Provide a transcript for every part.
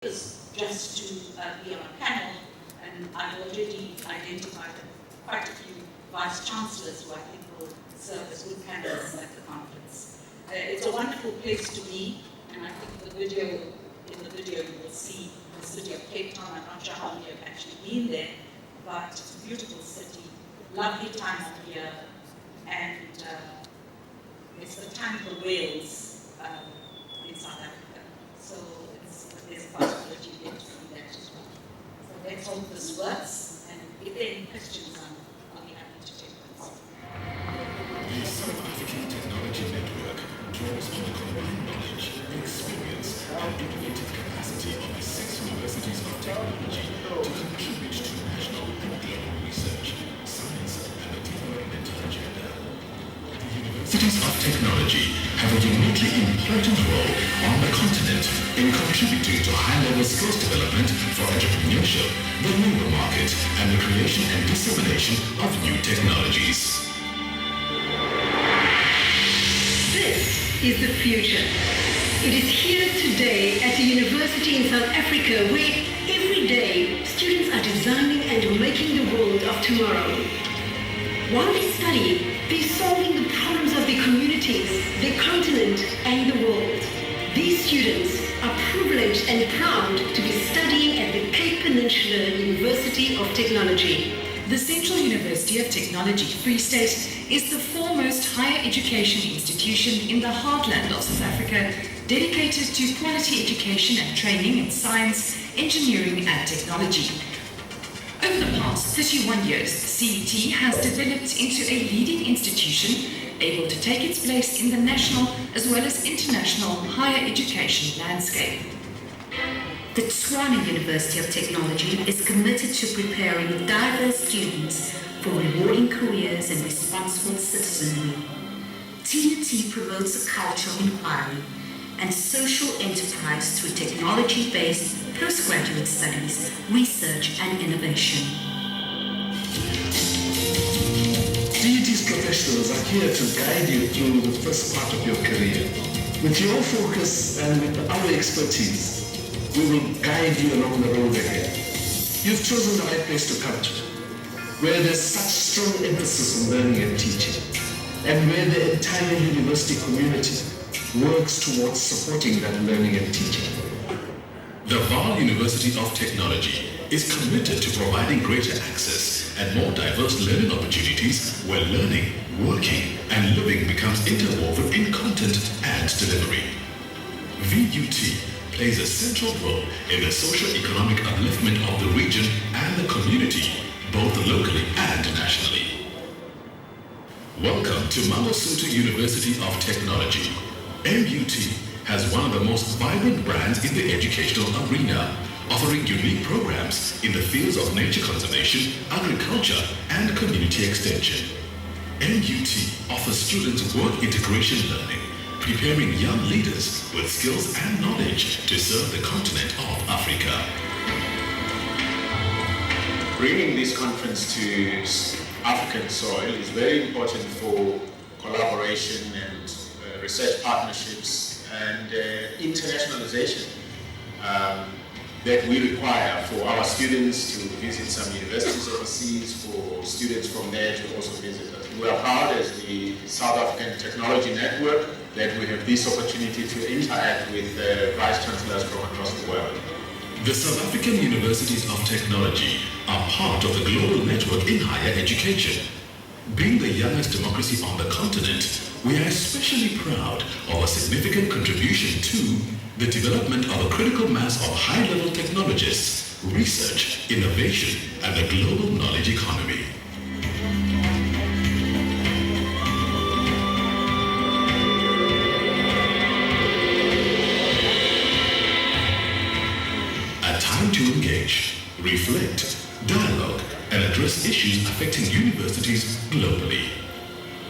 Just to be on a panel, and I've already identified quite a few vice chancellors who I think will serve as good panelists at the conference. It's a wonderful place to be, and I think in the video you will see the city of Cape Town. I'm not sure how many have actually been there, but it's a beautiful city, lovely time of year, and it's the time for whales in South Africa. So there's a possibility you get to see that as well. So let's hope this works, and if there are any questions, I'll be happy to take them. The South African Technology Network draws on the combined knowledge, experience, and innovative capacity of the 6 universities of technology to contribute to national and global research, science, and the developmental agenda. The universities of technology have a uniquely important role on the continent in contributing to high-level skills development for entrepreneurship, the labor market, and the creation and dissemination of new technologies. This is the future. It is here today at a university in South Africa where every day students are designing and making the world of tomorrow. While they study, they're solving the problems of their communities, their continent, and the world. These students are privileged and proud to be studying at the Cape Peninsula University of Technology. The Central University of Technology, Free State, is the foremost higher education institution in the heartland of South Africa, dedicated to quality education and training in science, engineering and technology. Over the past 31 years, CET has developed into a leading institution able to take its place in the national as well as international higher education landscape. The Tshwane University of Technology is committed to preparing diverse students for rewarding careers and responsible citizenry. TUT promotes a culture of inquiry and social enterprise through technology-based postgraduate studies, research and innovation. TUT's professionals are here to guide you through the first part of your career. With your focus and with our expertise, we will guide you along the road ahead. You've chosen the right place to come to, where there's such strong emphasis on learning and teaching, and where the entire university community works towards supporting that learning and teaching. The Vaal University of Technology is committed to providing greater access and more diverse learning opportunities where learning, working, and living becomes interwoven in content and delivery. VUT plays a central role in the socio-economic upliftment of the region and the community, both locally and nationally. Welcome to MOMBASA University of Technology. MUT has one of the most vibrant brands in the educational arena, offering unique programs in the fields of nature conservation, agriculture, and community extension. MUT offers students work integration learning, preparing young leaders with skills and knowledge to serve the continent of Africa. Bringing this conference to African soil is very important for collaboration and research partnerships and internationalization that we require for our students to visit some universities overseas, for students from there to also visit us. We are proud as the South African Technology Network that we have this opportunity to interact with vice chancellors from across the world. The South African Universities of Technology are part of the global network in higher education. Being the youngest democracy on the continent, we are especially proud of a significant contribution to the development of a critical mass of high-level technologists, research, innovation, and the global knowledge economy. A time to engage, reflect, dialogue, and address issues affecting universities globally.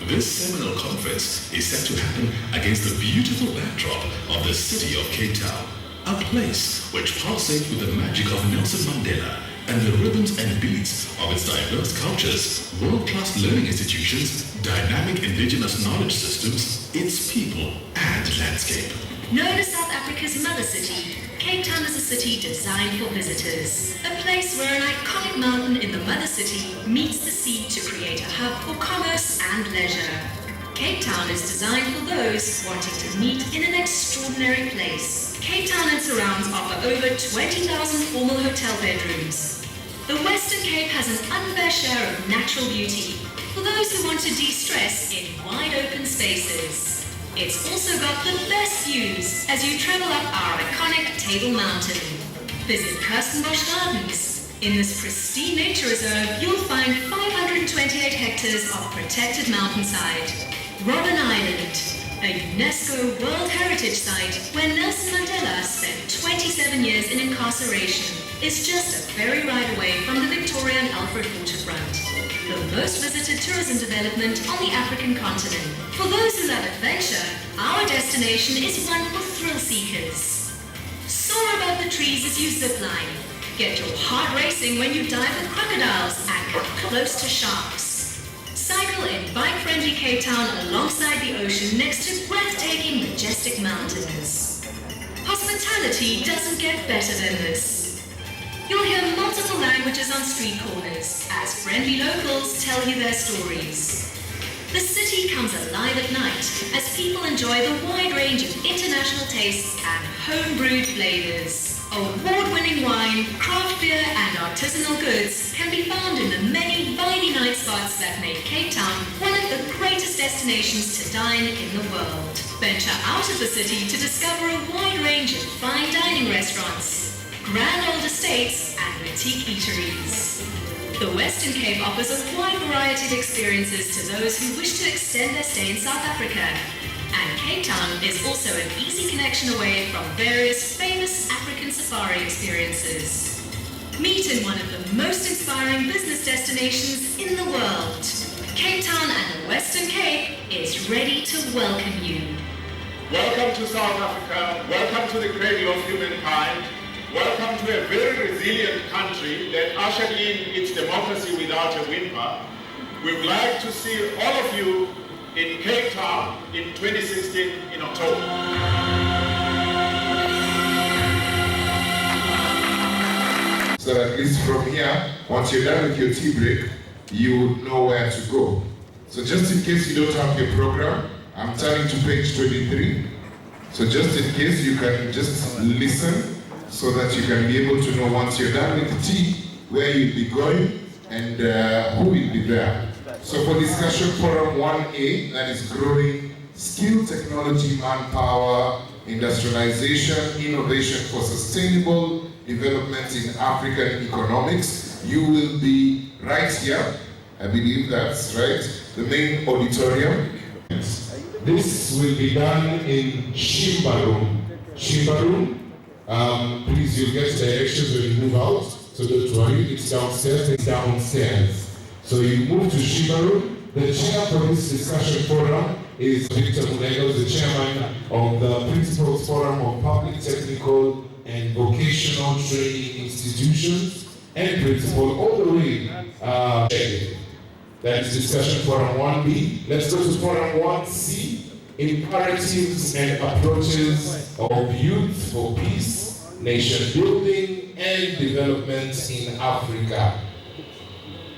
This seminal conference is set to happen against the beautiful backdrop of the city of Cape Town, a place which pulsates with the magic of Nelson Mandela and the rhythms and beats of its diverse cultures, world-class learning institutions, dynamic indigenous knowledge systems, its people and landscape. Known as South Africa's mother city, Cape Town is a city designed for visitors. A place where an iconic mountain in the mother city meets the sea to create a hub for commerce and leisure. Cape Town is designed for those wanting to meet in an extraordinary place. Cape Town and surrounds offer over 20,000 formal hotel bedrooms. The Western Cape has an unfair share of natural beauty for those who want to de-stress in wide open spaces. It's also got the best views as you travel up our iconic Table Mountain. Visit Kirstenbosch Gardens. In this pristine nature reserve, you'll find 528 hectares of protected mountainside. Robben Island, a UNESCO World Heritage Site where Nelson Mandela spent 27 years in incarceration, is just a ferry ride away from the Victoria and Alfred waterfront. The most visited tourism development on the African continent. For those who love adventure, our destination is one for thrill seekers. Soar above the trees as you zipline. Get your heart racing when you dive with crocodiles and come close to sharks. Cycle in bike-friendly Cape Town alongside the ocean next to breathtaking, majestic mountains. Hospitality doesn't get better than this. You'll hear multiple languages on street corners as friendly locals tell you their stories. The city comes alive at night as people enjoy the wide range of international tastes and home-brewed flavors. Award-winning wine, craft beer and artisanal goods can be found in the many viney night spots that make Cape Town one of the greatest destinations to dine in the world. Venture out of the city to discover a wide range of fine dining restaurants, grand old estates and boutique eateries. The Western Cape offers a wide variety of experiences to those who wish to extend their stay in South Africa. And Cape Town is also an easy connection away from various famous African safari experiences. Meet in one of the most inspiring business destinations in the world. Cape Town and the Western Cape is ready to welcome you. Welcome to South Africa. Welcome to the cradle of humankind. Welcome to a very resilient country that ushered in its democracy without a whimper. We would like to see all of you in Cape Town in 2016 in October. So at least from here, once you're done with your tea break, you know where to go. So just in case you don't have your program, I'm turning to page 23. So just in case you can just listen, so that you can be able to know once you're done with the tea, where you'll be going and who will be there. So for discussion forum 1A, that is growing skill, technology, manpower, industrialization, innovation for sustainable development in African economics, you will be right here. I believe that's right. The main auditorium. This will be done in Shimba Room. Shimba Room. Please, you'll get directions when you move out, so don't worry, it's downstairs, it's downstairs. So you move to Shimba Room. The chair for this discussion forum is Victor Mulego, the chairman of the Principals Forum of Public, Technical and Vocational Training Institutions, and principal all the way. That is discussion forum 1B. Let's go to forum 1C. Imperatives and approaches of youth for peace, nation building, and development in Africa.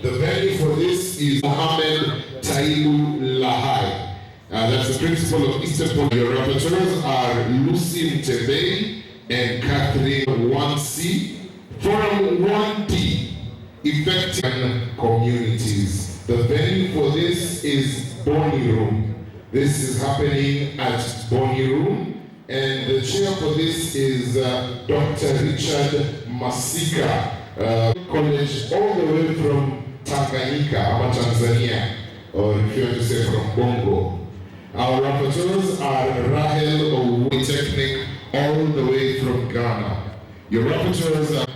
The venue for this is Mohammed Taibu Lahai. That's the principal of Eastern Port. Your rapporteurs are Lucy Tebei and Catherine 1C. Forum 1D, effective communities. The venue for this is Bonnie Room. This is happening at Bonnie Room, and the chair for this is Dr. Richard Masika, college all the way from Tanganyika, or Tanzania, or if you want to say from Bongo. Our rapporteurs are Rahel of POLYTECHNIC, all the way from Ghana. Your rapporteurs are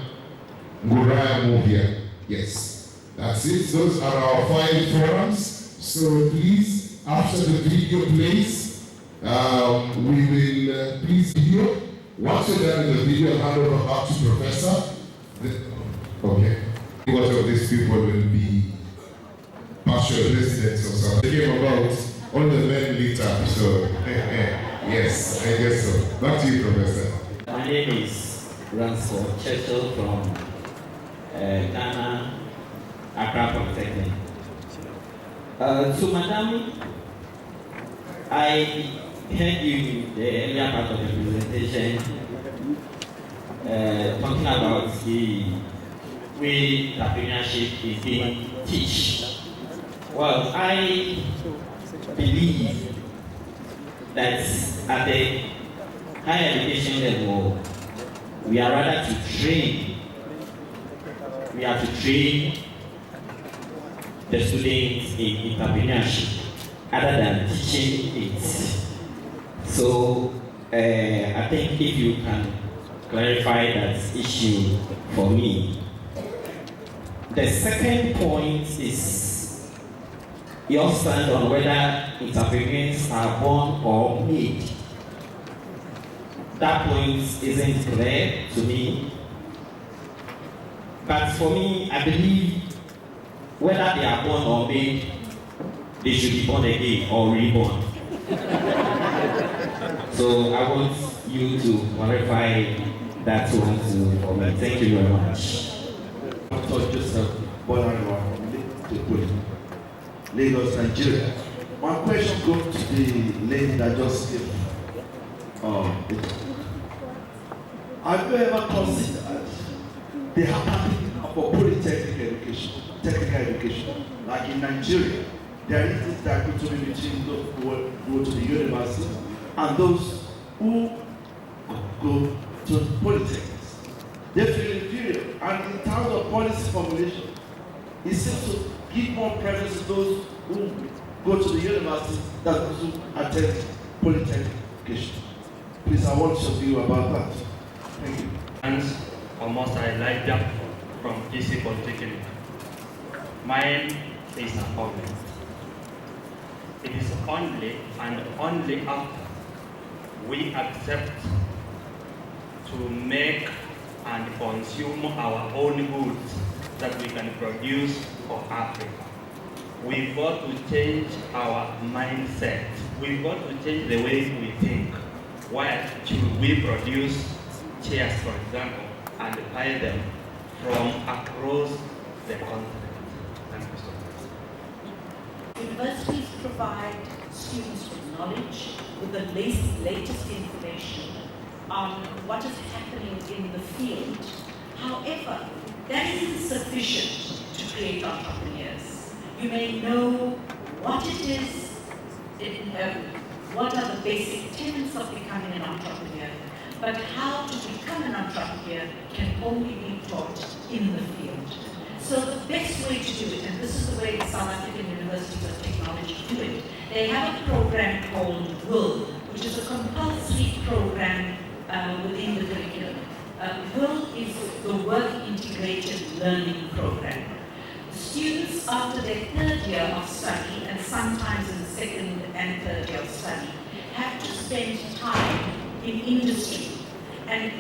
Nguraya Movia. Yes, that's it. Those are our 5 forums. So please, after the video plays, we will please video. Once you're done with the video, hand over back to Professor. Okay. What of these people will be partial residents of South Africa? They came about, all the men lit up, so yes, I guess so. Back to you, Professor. My name is runs for Churchill from Ghana, Accra Polytechnic. So, Madam, I heard you in the earlier part of the presentation talking about the way entrepreneurship is being taught. Well, I believe that at the higher education level, we are rather to train. We have to train the students in entrepreneurship other than teaching it. So I think if you can clarify that issue for me. The second point is your stand on whether entrepreneurs are born or made. That point isn't clear to me. But for me, I believe whether they are born or made, they should be born again or reborn. So I want you to clarify that one for me. Thank you very much. Dr. Joseph Bonarwa from Lagos, Nigeria. My question goes to the lady that just gave have you ever considered the happening for polytechnic education, technical education? Like in Nigeria, there is this dichotomy between those who go to the university and those who go to polytechnics. They feel inferior, and in terms of policy formulation, it seems to give more preference to those who go to the university than those who attend polytechnic education. Please, I want your view about that. Thank you. And almost I like that from PC Polytechnic. Mine is a comment. It is only and only after we accept to make and consume our own goods that we can produce for Africa. We've got to change our mindset. We've got to change the way we think. Why should we produce chairs, for example, and buy them from across the continent? Thank you so much. Universities provide students with knowledge, with the latest information on what is happening in the field. However, that isn't sufficient to create entrepreneurs. You may know what it is, what are the basic tenets of becoming an entrepreneur, but how to become an entrepreneur can only be taught in the field. So the best way to do it, and this is the way the South African Universities of Technology do it, they have a program called WIL, which is a compulsory program within the curriculum. WIL is the Work Integrated Learning Program. Students, after their third year of study, and sometimes in the second and third year of study, have to spend time in industry. And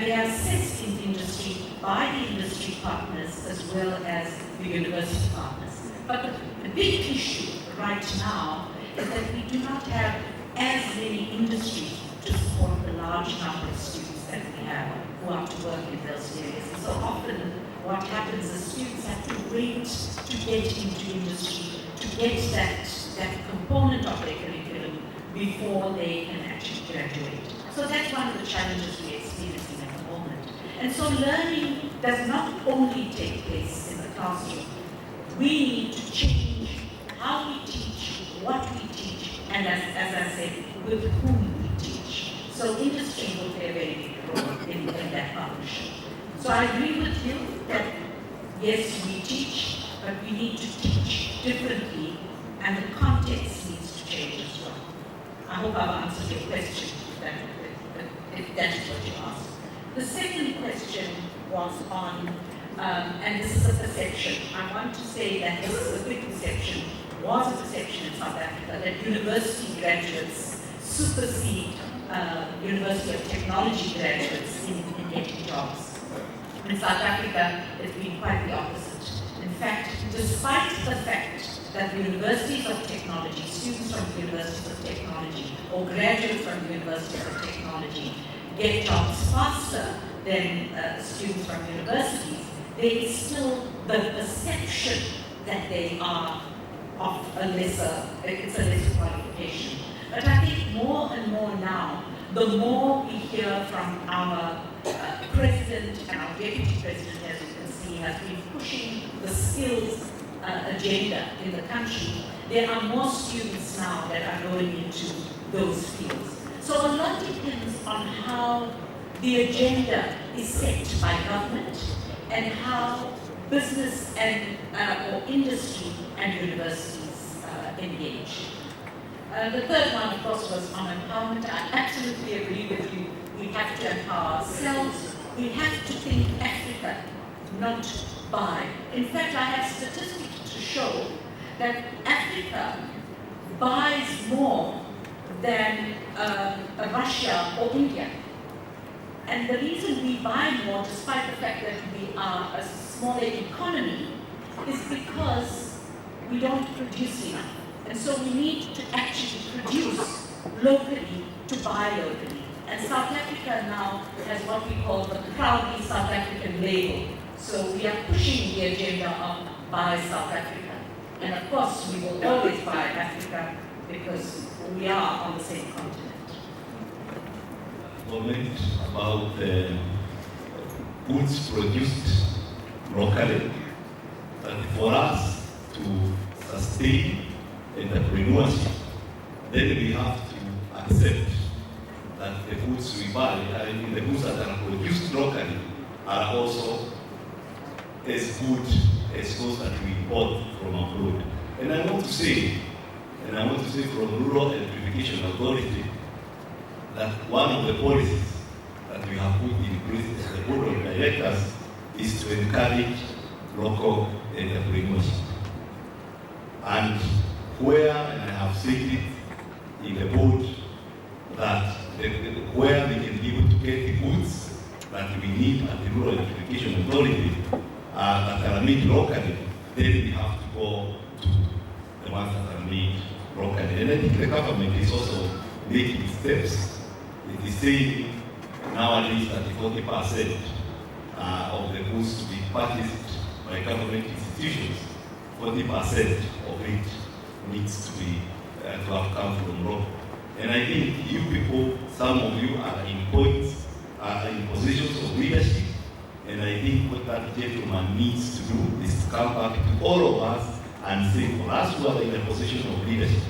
they are assessed in industry by the industry partners as well as the university partners. But the big issue right now is that we do not have as many industries to support the large number of students that we have who have to work in those areas. And so often what happens is students have to wait to get into industry, to get that component of their curriculum before they can actually graduate. So that's one of the challenges we're experiencing at the moment. And so learning does not only take place in the classroom. We need to change how we teach, what we teach, and as I said, with whom we teach. So industry will play a very big role in that partnership. So I agree with you that yes, we teach, but we need to teach differently, and the context needs to change as well. I hope I've answered your question, if that is what you asked. The second question was on, and this is a perception. I want to say that this is a big perception, was a perception in South Africa, that university graduates supersede University of Technology graduates in getting jobs. In South Africa, it's been quite the opposite. In fact, despite the fact that the universities of technology, students from the universities of technology, or graduates from the universities of technology, get jobs faster than students from universities, there is still the perception that they are of a lesser qualification. But I think more and more now, the more we hear from our president and our deputy president, as you can see, has been pushing the skills agenda in the country, there are more students now that are going into those fields. So a lot depends on how the agenda is set by government and how business and or industry and universities engage. The third one, of course, was on empowerment. I absolutely agree with you. We have to empower ourselves. We have to think Africa, not buy. In fact, I have statistics to show that Africa buys more than Russia or India. And the reason we buy more, despite the fact that we are a smaller economy, is because we don't produce enough. And so we need to actually produce locally to buy locally. And South Africa now has what we call the proudly South African label. So we are pushing the agenda of buy South Africa. And of course, we will always buy Africa because we are on the same continent. Comment about goods produced locally, that for us to sustain entrepreneurship, then we have to accept that the goods we buy, the goods that are produced locally, are also as good as those that we import from abroad. And I want to say from Rural Electrification Authority, that one of the policies that we have put in place as the board of directors is to encourage local entrepreneurship. And where, and I have said it in the board, that where we can be able to get the goods that we need at the Rural Electrification Authority that are made locally, then we have to go to the ones that are made locally. And I think the government is also making steps. It is saying nowadays that 40% of the goods to be purchased by government institutions, 40% of it needs to be to have come from local. And I think you people, some of you are in points, are in positions of leadership. And I think what that gentleman needs to do is to come back to all of us and say, for us who are in a position of leadership,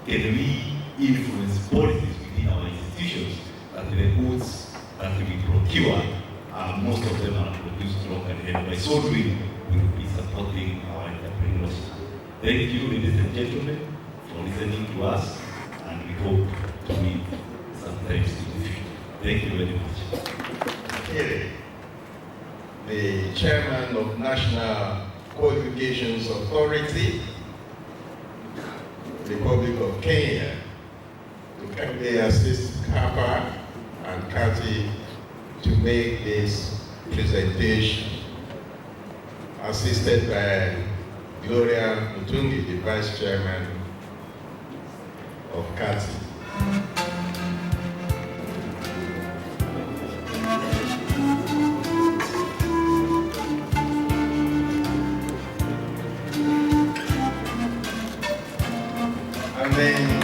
can we influence policies within our institutions that the goods that we procure, most of them are produced locally, and by so doing, we will be supporting our entrepreneurs. Thank you, ladies and gentlemen, for listening to us, and we hope to meet sometimes in the future. Thank you very much. Here, the chairman of National Qualifications Authority, Republic of Kenya, to kindly assist Capa and Kati to make this presentation, assisted by Gloria Mutungi, the Vice Chairman of Kati. And then